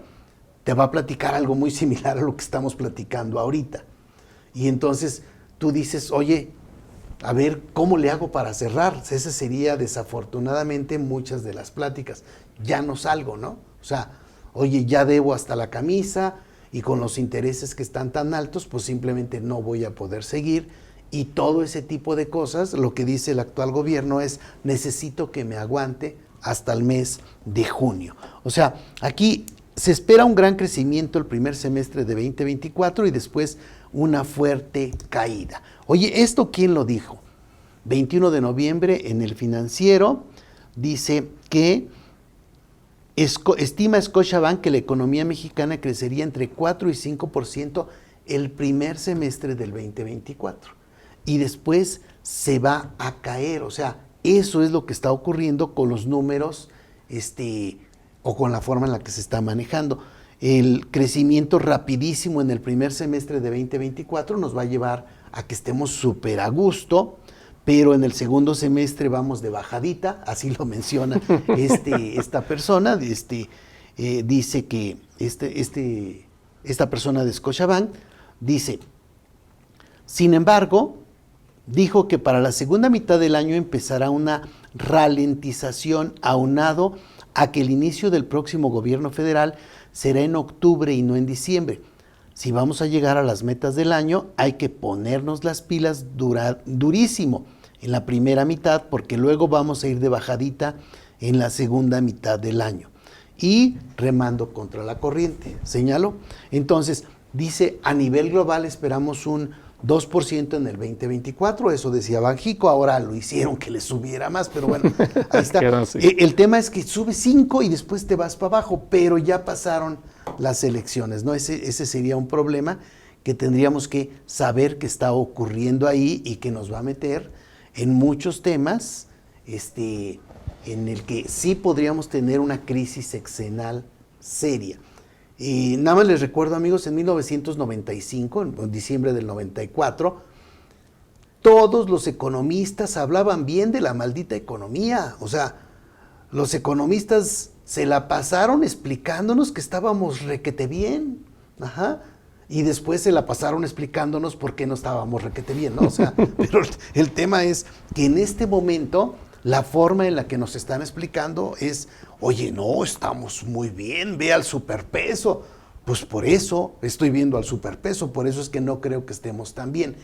te va a platicar algo muy similar a lo que estamos platicando ahorita. Y entonces tú dices, oye, a ver, ¿cómo le hago para cerrar? Esa sería desafortunadamente muchas de las pláticas. Ya no salgo, ¿no? O sea, oye, ya debo hasta la camisa y con los intereses que están tan altos, pues simplemente no voy a poder seguir. Y todo ese tipo de cosas, lo que dice el actual gobierno es, necesito que me aguante hasta el mes de junio. O sea, aquí se espera un gran crecimiento el primer semestre de 2024 y después una fuerte caída. Oye, ¿esto quién lo dijo? 21 de noviembre en El Financiero dice que estima Scotiabank que la economía mexicana crecería entre 4 y 5% el primer semestre del 2024. Y después se va a caer. O sea, eso es lo que está ocurriendo con los números o con la forma en la que se está manejando. el crecimiento rapidísimo en el primer semestre de 2024 nos va a llevar a que estemos súper a gusto, pero en el segundo semestre vamos de bajadita, así lo menciona esta persona, dice que esta persona de Scotiabank dice, sin embargo, dijo que para la segunda mitad del año empezará una ralentización aunado a que el inicio del próximo gobierno federal será en octubre y no en diciembre. Si vamos a llegar a las metas del año, hay que ponernos las pilas durísimo en la primera mitad, porque luego vamos a ir de bajadita en la segunda mitad del año. Y remando contra la corriente, señaló. Entonces, dice, a nivel global esperamos un 2% en el 2024, eso decía Banjico, ahora lo hicieron que le subiera más, pero bueno, ahí está. El tema es que sube 5 y después te vas para abajo, pero ya pasaron las elecciones, ¿no? Ese sería un problema que tendríamos que saber que está ocurriendo ahí y que nos va a meter en muchos temas, en el que sí podríamos tener una crisis sexenal seria. Y nada más les recuerdo, amigos, en 1995, en diciembre del 94, todos los economistas hablaban bien de la maldita economía. O sea, los economistas se la pasaron explicándonos que estábamos requete bien. Ajá. Y después se la pasaron explicándonos por qué no estábamos requete bien, ¿no? O sea, pero el tema es que en este momento la forma en la que nos están explicando es, oye, no, estamos muy bien, ve al superpeso. Pues por eso estoy viendo al superpeso, por eso es que no creo que estemos tan bien.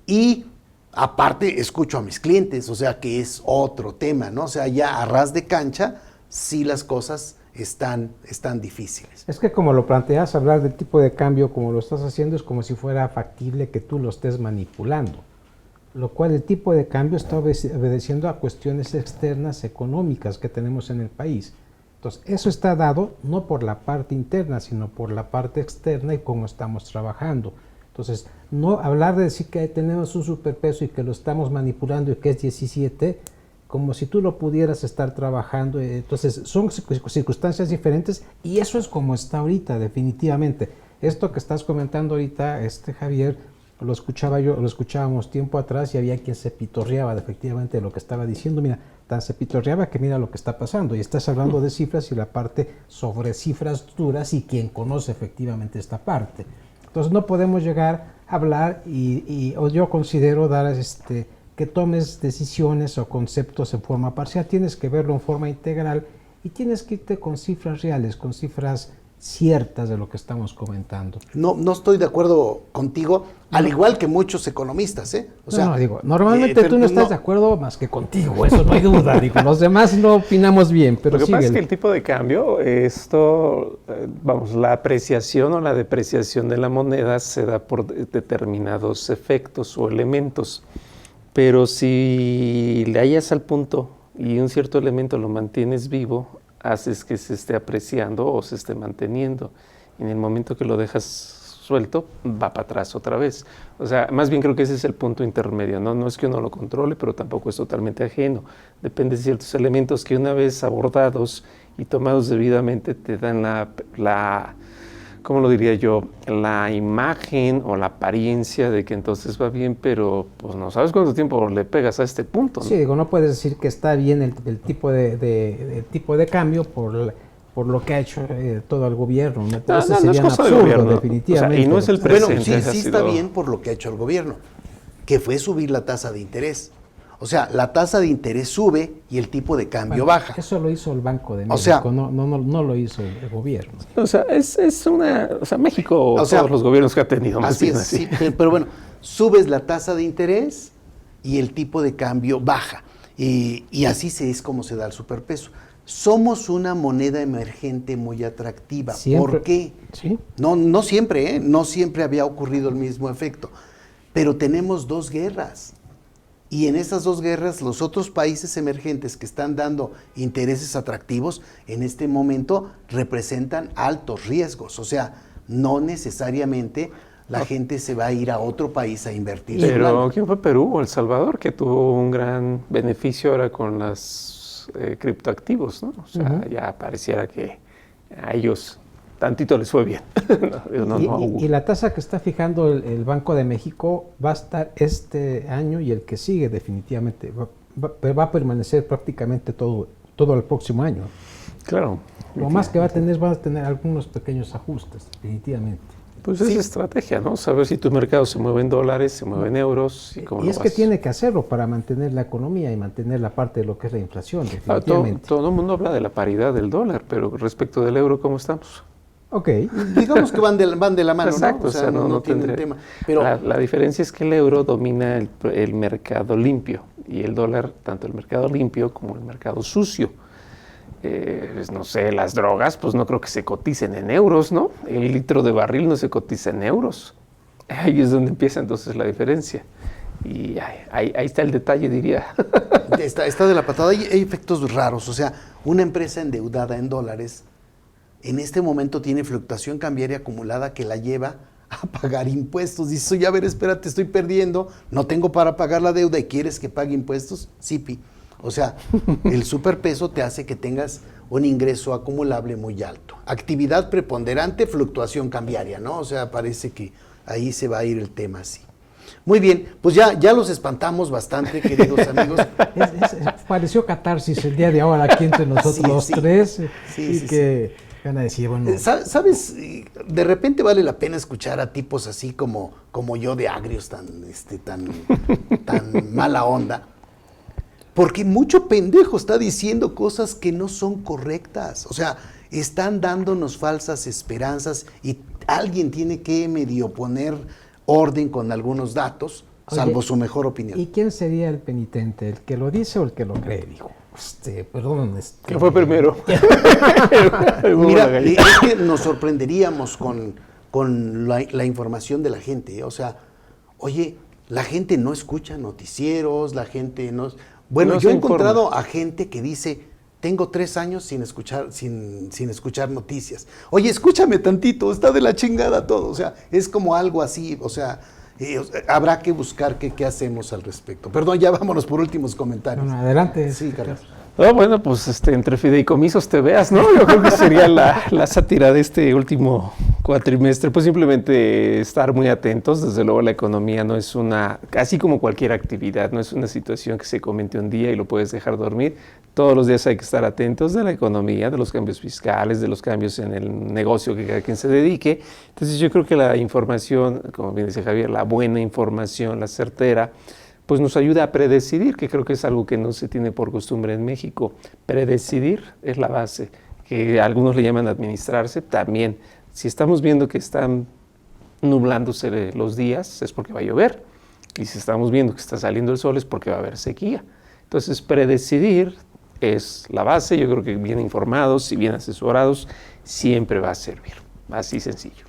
Y aparte escucho a mis clientes, o sea que es otro tema, ¿no? O sea, ya a ras de cancha, sí las cosas están difíciles. Es que como lo planteas, hablar del tipo de cambio como lo estás haciendo es como si fuera factible que tú lo estés manipulando. Lo cual el tipo de cambio está obedeciendo a cuestiones externas económicas que tenemos en el país. Entonces, eso está dado no por la parte interna, sino por la parte externa y cómo estamos trabajando. Entonces, no hablar de decir que tenemos un superpeso y que lo estamos manipulando y que es 17, como si tú lo pudieras estar trabajando. Entonces, son circunstancias diferentes y eso es como está ahorita, definitivamente. Esto que estás comentando ahorita, Javier, lo escuchábamos tiempo atrás y había quien se pitorreaba efectivamente de lo que estaba diciendo. Mira, tan se pitorreaba que mira lo que está pasando. Y estás hablando de cifras y la parte sobre cifras duras y quien conoce efectivamente esta parte. Entonces no podemos llegar a hablar o yo considero dar que tomes decisiones o conceptos en forma parcial. Tienes que verlo en forma integral y tienes que irte con cifras reales, con cifras ciertas de lo que estamos comentando. No estoy de acuerdo contigo, al igual que muchos economistas, ¿eh? O sea, digo, normalmente tú no estás de acuerdo más que contigo, eso no hay duda, digo, los demás no opinamos bien, pero lo que pasa es que el tipo de cambio, la apreciación o la depreciación de la moneda se da por determinados efectos o elementos, pero si le hallas al punto y un cierto elemento lo mantienes vivo, haces que se esté apreciando o se esté manteniendo. En el momento que lo dejas suelto, va para atrás otra vez. O sea, más bien creo que ese es el punto intermedio, ¿no? No es que uno lo controle, pero tampoco es totalmente ajeno. Depende de ciertos elementos que una vez abordados y tomados debidamente te dan ¿cómo lo diría yo? La imagen o la apariencia de que entonces va bien, pero pues no sabes cuánto tiempo le pegas a este punto, ¿no? Sí, digo, no puedes decir que está bien el tipo de cambio por lo que ha hecho todo el gobierno. No es cosa del gobierno, definitivamente. O sea, y no es el presente. Bueno, sí está bien por lo que ha hecho el gobierno, que fue subir la tasa de interés. O sea, la tasa de interés sube y el tipo de cambio baja. Eso lo hizo el Banco de México, o sea, no lo hizo el gobierno. O sea, México, todos los gobiernos que ha tenido. Así es, sí, pero bueno, subes la tasa de interés y el tipo de cambio baja. Y así es como se da el superpeso. Somos una moneda emergente muy atractiva. ¿Siempre? ¿Por qué? ¿Sí? No siempre, no siempre había ocurrido el mismo efecto. Pero tenemos 2 guerras. Y en esas 2 guerras, los otros países emergentes que están dando intereses atractivos, en este momento representan altos riesgos. O sea, no necesariamente la gente se va a ir a otro país a invertir. Pero ¿quién fue Perú o El Salvador que tuvo un gran beneficio ahora con los criptoactivos, ¿no? O sea, ya pareciera que a ellos tantito les fue bien. Y la tasa que está fijando el Banco de México va a estar este año y el que sigue definitivamente, va a permanecer prácticamente todo el próximo año. Claro. Lo más que va a tener algunos pequeños ajustes, definitivamente. Pues es estrategia, ¿no? Saber si tu mercado se mueve en dólares, se mueve en euros. Y es que tiene que hacerlo para mantener la economía y mantener la parte de lo que es la inflación, definitivamente. Todo el mundo habla de la paridad del dólar, pero respecto del euro, ¿cómo estamos? Ok. Digamos que van de la mano, exacto, ¿no? O sea, no tienen tema. Pero la diferencia es que el euro domina el mercado limpio y el dólar, tanto el mercado limpio como el mercado sucio. No sé, las drogas, pues no creo que se coticen en euros, ¿no? El litro de barril no se cotiza en euros. Ahí es donde empieza entonces la diferencia. Y ahí está el detalle, diría. Está de la patada. Hay efectos raros. O sea, una empresa endeudada en dólares en este momento tiene fluctuación cambiaria acumulada que la lleva a pagar impuestos. Dice, oye, a ver, espérate, estoy perdiendo, no tengo para pagar la deuda y quieres que pague impuestos. Sí, o sea, el superpeso te hace que tengas un ingreso acumulable muy alto. Actividad preponderante, fluctuación cambiaria, ¿no? O sea, parece que ahí se va a ir el tema así. Muy bien, pues ya los espantamos bastante, queridos amigos. Pareció catarsis el día de ahora aquí entre nosotros tres. Van a decir, bueno. ¿Sabes? De repente vale la pena escuchar a tipos así como yo de agrios, tan mala onda. Porque mucho pendejo está diciendo cosas que no son correctas. O sea, están dándonos falsas esperanzas y alguien tiene que medio poner orden con algunos datos, salvo su mejor opinión. ¿Y quién sería el penitente? ¿El que lo dice o el que lo cree? Dijo, perdón. ¿Qué fue primero? Mira, es que nos sorprenderíamos con la información de la gente. O sea, oye, la gente no escucha noticieros, la gente no... Bueno, yo he encontrado a gente que dice, tengo 3 años sin escuchar noticias. Oye, escúchame tantito, está de la chingada todo. O sea, es como algo así, o sea, habrá que buscar qué hacemos al respecto. Perdón, ya vámonos por últimos comentarios. Bueno, adelante. Sí, Carlos. Bueno, pues entre fideicomisos te veas, ¿no? Yo creo que sería la sátira de este último cuatrimestre, pues simplemente estar muy atentos. Desde luego la economía no es así como cualquier actividad, no es una situación que se comente un día y lo puedes dejar dormir. Todos los días hay que estar atentos de la economía, de los cambios fiscales, de los cambios en el negocio que cada quien se dedique. Entonces yo creo que la información, como bien dice Javier, la buena información, la certera, pues nos ayuda a predecidir, que creo que es algo que no se tiene por costumbre en México. Predecidir es la base, que algunos le llaman administrarse también. Si estamos viendo que están nublándose los días, es porque va a llover. Y si estamos viendo que está saliendo el sol, es porque va a haber sequía. Entonces, predecidir es la base. Yo creo que bien informados y bien asesorados siempre va a servir. Así sencillo.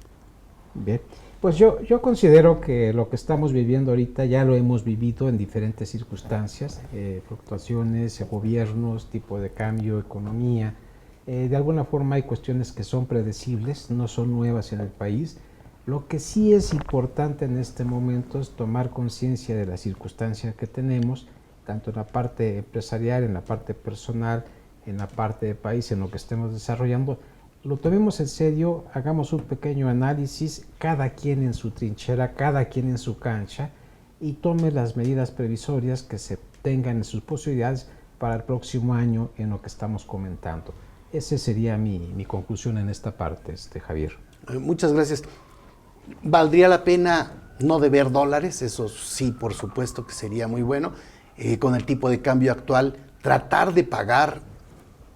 Bien. Pues yo considero que lo que estamos viviendo ahorita ya lo hemos vivido en diferentes circunstancias, fluctuaciones, gobiernos, tipo de cambio, economía. De alguna forma hay cuestiones que son predecibles, no son nuevas en el país. Lo que sí es importante en este momento es tomar conciencia de la circunstancia que tenemos, tanto en la parte empresarial, en la parte personal, en la parte de país, en lo que estemos desarrollando. Lo tomemos en serio, hagamos un pequeño análisis, cada quien en su trinchera, cada quien en su cancha, y tome las medidas previsorias que se tengan en sus posibilidades para el próximo año en lo que estamos comentando. Esa sería mi conclusión en esta parte, Javier. Muchas gracias. ¿Valdría la pena no deber dólares? Eso sí, por supuesto que sería muy bueno. Con el tipo de cambio actual, tratar de pagar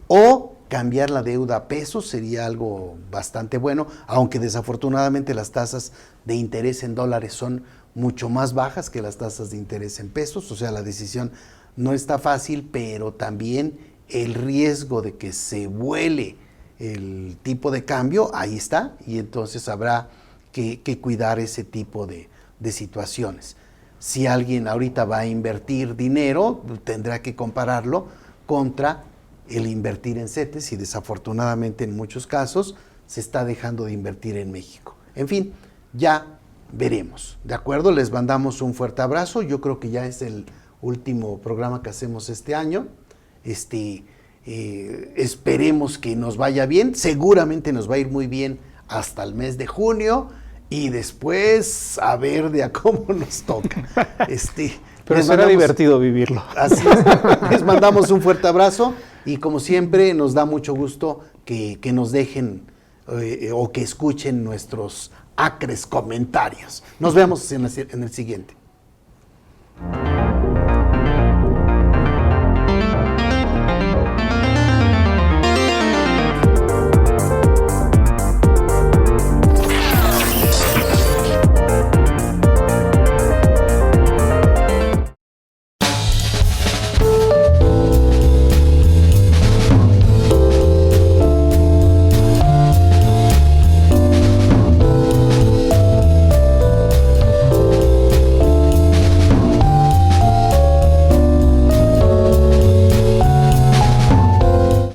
o cambiar la deuda a pesos sería algo bastante bueno, aunque desafortunadamente las tasas de interés en dólares son mucho más bajas que las tasas de interés en pesos. O sea, la decisión no está fácil, pero también el riesgo de que se vuele el tipo de cambio, ahí está, y entonces habrá que cuidar ese tipo de situaciones. Si alguien ahorita va a invertir dinero, tendrá que compararlo contra el invertir en CETES, y desafortunadamente en muchos casos se está dejando de invertir en México. En fin, ya veremos. ¿De acuerdo? Les mandamos un fuerte abrazo. Yo creo que ya es el último programa que hacemos este año. Esperemos que nos vaya bien. Seguramente nos va a ir muy bien hasta el mes de junio. Y después a ver de a cómo nos toca. Pero será divertido vivirlo. Así es. Les mandamos un fuerte abrazo y como siempre nos da mucho gusto que nos dejen o que escuchen nuestros acres comentarios. Nos vemos en el siguiente.